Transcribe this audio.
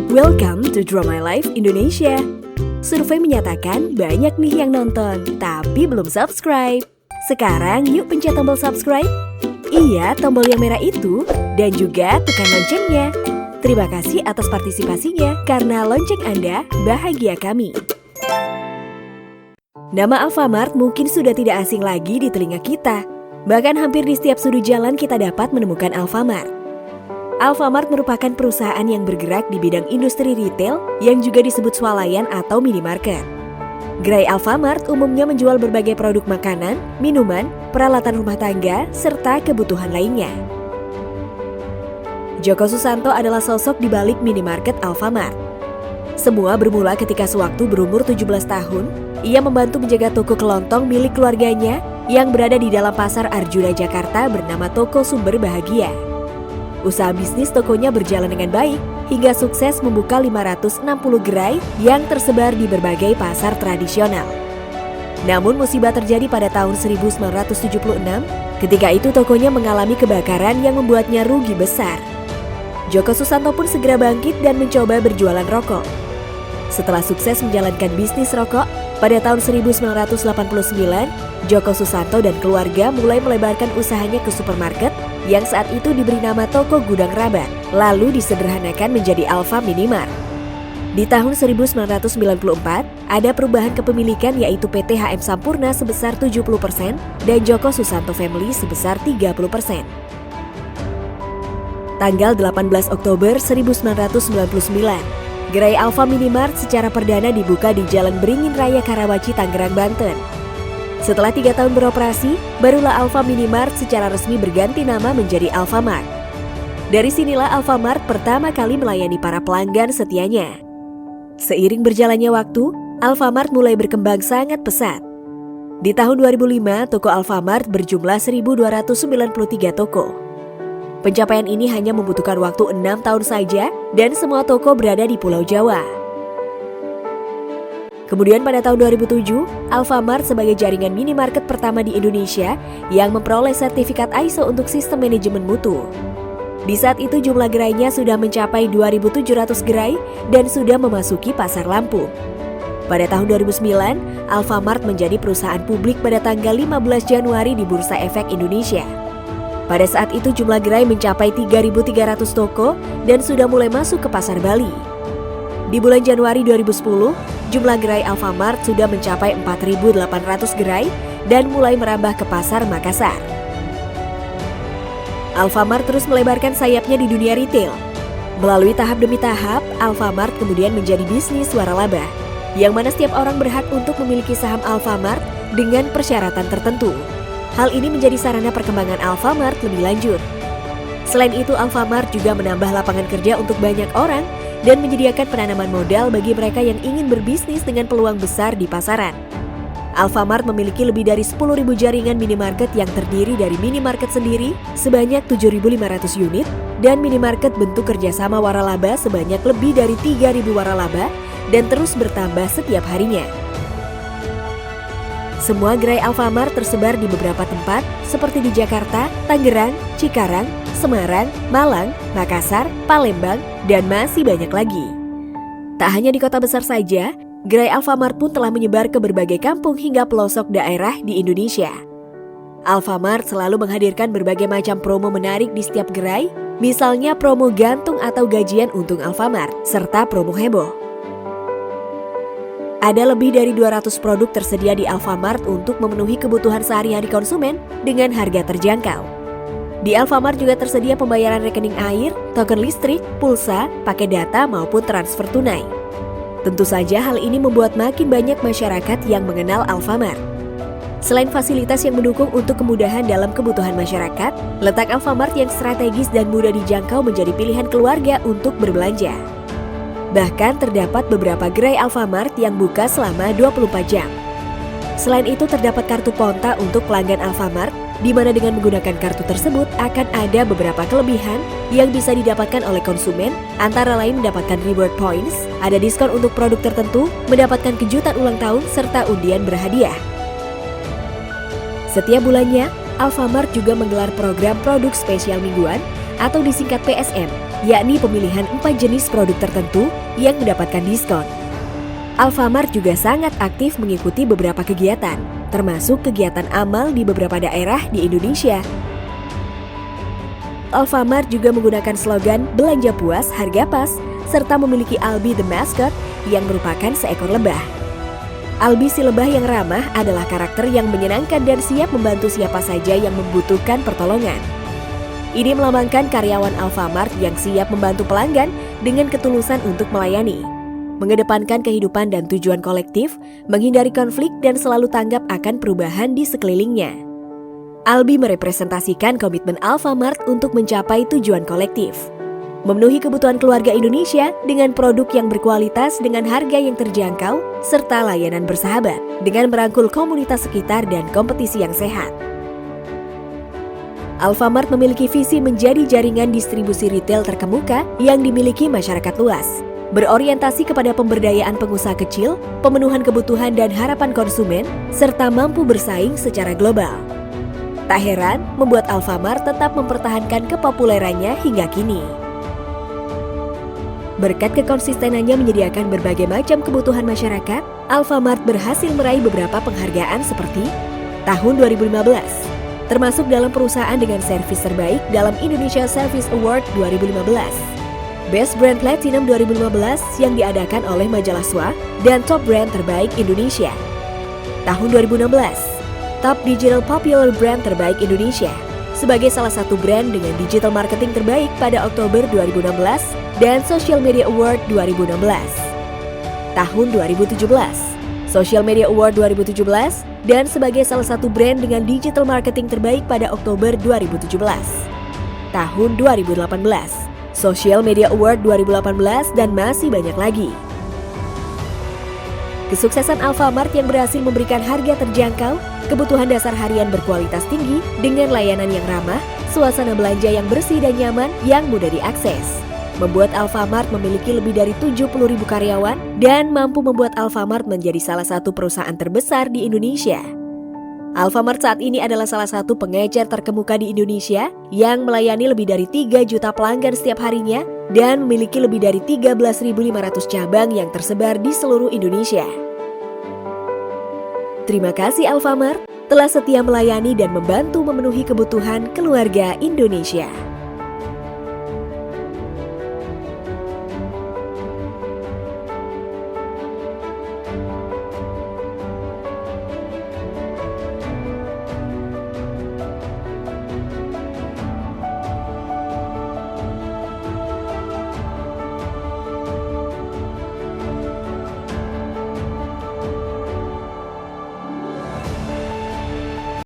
Welcome to Draw My Life Indonesia. Survei menyatakan banyak nih yang nonton, tapi belum subscribe. Sekarang yuk pencet tombol subscribe. Iya, tombol yang merah itu, dan juga tekan loncengnya. Terima kasih atas partisipasinya, karena lonceng Anda bahagia kami. Nama Alfamart mungkin sudah tidak asing lagi di telinga kita. Bahkan hampir di setiap sudut jalan kita dapat menemukan Alfamart. Alfamart merupakan perusahaan yang bergerak di bidang industri retail yang juga disebut swalayan atau minimarket. Gerai Alfamart umumnya menjual berbagai produk makanan, minuman, peralatan rumah tangga, serta kebutuhan lainnya. Joko Susanto adalah sosok di balik minimarket Alfamart. Semua bermula ketika sewaktu berumur 17 tahun, ia membantu menjaga toko kelontong milik keluarganya yang berada di dalam pasar Arjuna, Jakarta bernama Toko Sumber Bahagia. Usaha bisnis tokonya berjalan dengan baik hingga sukses membuka 560 gerai yang tersebar di berbagai pasar tradisional. Namun musibah terjadi pada tahun 1976, ketika itu tokonya mengalami kebakaran yang membuatnya rugi besar. Joko Susanto pun segera bangkit dan mencoba berjualan rokok. Setelah sukses menjalankan bisnis rokok, pada tahun 1989, Joko Susanto dan keluarga mulai melebarkan usahanya ke supermarket yang saat itu diberi nama Toko Gudang Rabat, lalu disederhanakan menjadi Alfa Minimart. Di tahun 1994, ada perubahan kepemilikan yaitu PT HM Sampurna sebesar 70% dan Joko Susanto Family sebesar 30%. Tanggal 18 Oktober 1999, gerai Alfa Minimart secara perdana dibuka di Jalan Beringin Raya Karawaci, Tangerang, Banten. Setelah 3 tahun beroperasi, barulah Alfa Minimart secara resmi berganti nama menjadi Alfamart. Dari sinilah Alfamart pertama kali melayani para pelanggan setianya. Seiring berjalannya waktu, Alfamart mulai berkembang sangat pesat. Di tahun 2005, toko Alfamart berjumlah 1.293 toko. Pencapaian ini hanya membutuhkan waktu 6 tahun saja dan semua toko berada di Pulau Jawa. Kemudian pada tahun 2007, Alfamart sebagai jaringan minimarket pertama di Indonesia yang memperoleh sertifikat ISO untuk sistem manajemen mutu. Di saat itu jumlah gerainya sudah mencapai 2.700 gerai dan sudah memasuki pasar Lampung. Pada tahun 2009, Alfamart menjadi perusahaan publik pada tanggal 15 Januari di Bursa Efek Indonesia. Pada saat itu jumlah gerai mencapai 3.300 toko dan sudah mulai masuk ke pasar Bali. Di bulan Januari 2010, jumlah gerai Alfamart sudah mencapai 4.800 gerai dan mulai merambah ke pasar Makassar. Alfamart terus melebarkan sayapnya di dunia retail. Melalui tahap demi tahap, Alfamart kemudian menjadi bisnis waralaba, yang mana setiap orang berhak untuk memiliki saham Alfamart dengan persyaratan tertentu. Hal ini menjadi sarana perkembangan Alfamart lebih lanjut. Selain itu, Alfamart juga menambah lapangan kerja untuk banyak orang dan menyediakan penanaman modal bagi mereka yang ingin berbisnis dengan peluang besar di pasaran. Alfamart memiliki lebih dari 10.000 jaringan minimarket yang terdiri dari minimarket sendiri sebanyak 7.500 unit dan minimarket bentuk kerjasama waralaba sebanyak lebih dari 3.000 waralaba dan terus bertambah setiap harinya. Semua gerai Alfamart tersebar di beberapa tempat seperti di Jakarta, Tangerang, Cikarang, Semarang, Malang, Makassar, Palembang, dan masih banyak lagi. Tak hanya di kota besar saja, gerai Alfamart pun telah menyebar ke berbagai kampung hingga pelosok daerah di Indonesia. Alfamart selalu menghadirkan berbagai macam promo menarik di setiap gerai, misalnya promo gantung atau gajian untung Alfamart, serta promo heboh. Ada lebih dari 200 produk tersedia di Alfamart untuk memenuhi kebutuhan sehari-hari konsumen dengan harga terjangkau. Di Alfamart juga tersedia pembayaran rekening air, token listrik, pulsa, paket data maupun transfer tunai. Tentu saja hal ini membuat makin banyak masyarakat yang mengenal Alfamart. Selain fasilitas yang mendukung untuk kemudahan dalam kebutuhan masyarakat, letak Alfamart yang strategis dan mudah dijangkau menjadi pilihan keluarga untuk berbelanja. Bahkan terdapat beberapa gerai Alfamart yang buka selama 24 jam. Selain itu terdapat kartu Ponta untuk pelanggan Alfamart, di mana dengan menggunakan kartu tersebut akan ada beberapa kelebihan yang bisa didapatkan oleh konsumen, antara lain mendapatkan reward points, ada diskon untuk produk tertentu, mendapatkan kejutan ulang tahun, serta undian berhadiah. Setiap bulannya, Alfamart juga menggelar program produk spesial mingguan atau disingkat PSM yakni pemilihan 4 jenis produk tertentu yang mendapatkan diskon. Alfamart juga sangat aktif mengikuti beberapa kegiatan, termasuk kegiatan amal di beberapa daerah di Indonesia. Alfamart juga menggunakan slogan belanja puas, harga pas, serta memiliki Albi the Mascot yang merupakan seekor lebah. Albi si lebah yang ramah adalah karakter yang menyenangkan dan siap membantu siapa saja yang membutuhkan pertolongan. Ini melambangkan karyawan Alfamart yang siap membantu pelanggan dengan ketulusan untuk melayani, mengedepankan kehidupan dan tujuan kolektif, menghindari konflik dan selalu tanggap akan perubahan di sekelilingnya. Albi merepresentasikan komitmen Alfamart untuk mencapai tujuan kolektif, memenuhi kebutuhan keluarga Indonesia dengan produk yang berkualitas dengan harga yang terjangkau, serta layanan bersahabat dengan merangkul komunitas sekitar dan kompetisi yang sehat. Alfamart memiliki visi menjadi jaringan distribusi retail terkemuka yang dimiliki masyarakat luas, berorientasi kepada pemberdayaan pengusaha kecil, pemenuhan kebutuhan dan harapan konsumen, serta mampu bersaing secara global. Tak heran membuat Alfamart tetap mempertahankan kepopulerannya hingga kini. Berkat kekonsistenannya menyediakan berbagai macam kebutuhan masyarakat, Alfamart berhasil meraih beberapa penghargaan seperti tahun 2015, termasuk dalam perusahaan dengan servis terbaik dalam Indonesia Service Award 2015, Best Brand Platinum 2015 yang diadakan oleh majalah SWA, dan Top Brand Terbaik Indonesia. Tahun 2016, Top Digital Popular Brand Terbaik Indonesia sebagai salah satu brand dengan digital marketing terbaik pada Oktober 2016 dan Social Media Award 2016. Tahun 2017, Social Media Award 2017 dan sebagai salah satu brand dengan digital marketing terbaik pada Oktober 2017. Tahun 2018, Social Media Award 2018 dan masih banyak lagi. Kesuksesan Alfamart yang berhasil memberikan harga terjangkau, kebutuhan dasar harian berkualitas tinggi dengan layanan yang ramah, suasana belanja yang bersih dan nyaman yang mudah diakses, membuat Alfamart memiliki lebih dari 70.000 karyawan dan mampu membuat Alfamart menjadi salah satu perusahaan terbesar di Indonesia. Alfamart saat ini adalah salah satu pengecer terkemuka di Indonesia yang melayani lebih dari 3 juta pelanggan setiap harinya dan memiliki lebih dari 13.500 cabang yang tersebar di seluruh Indonesia. Terima kasih Alfamart telah setia melayani dan membantu memenuhi kebutuhan keluarga Indonesia.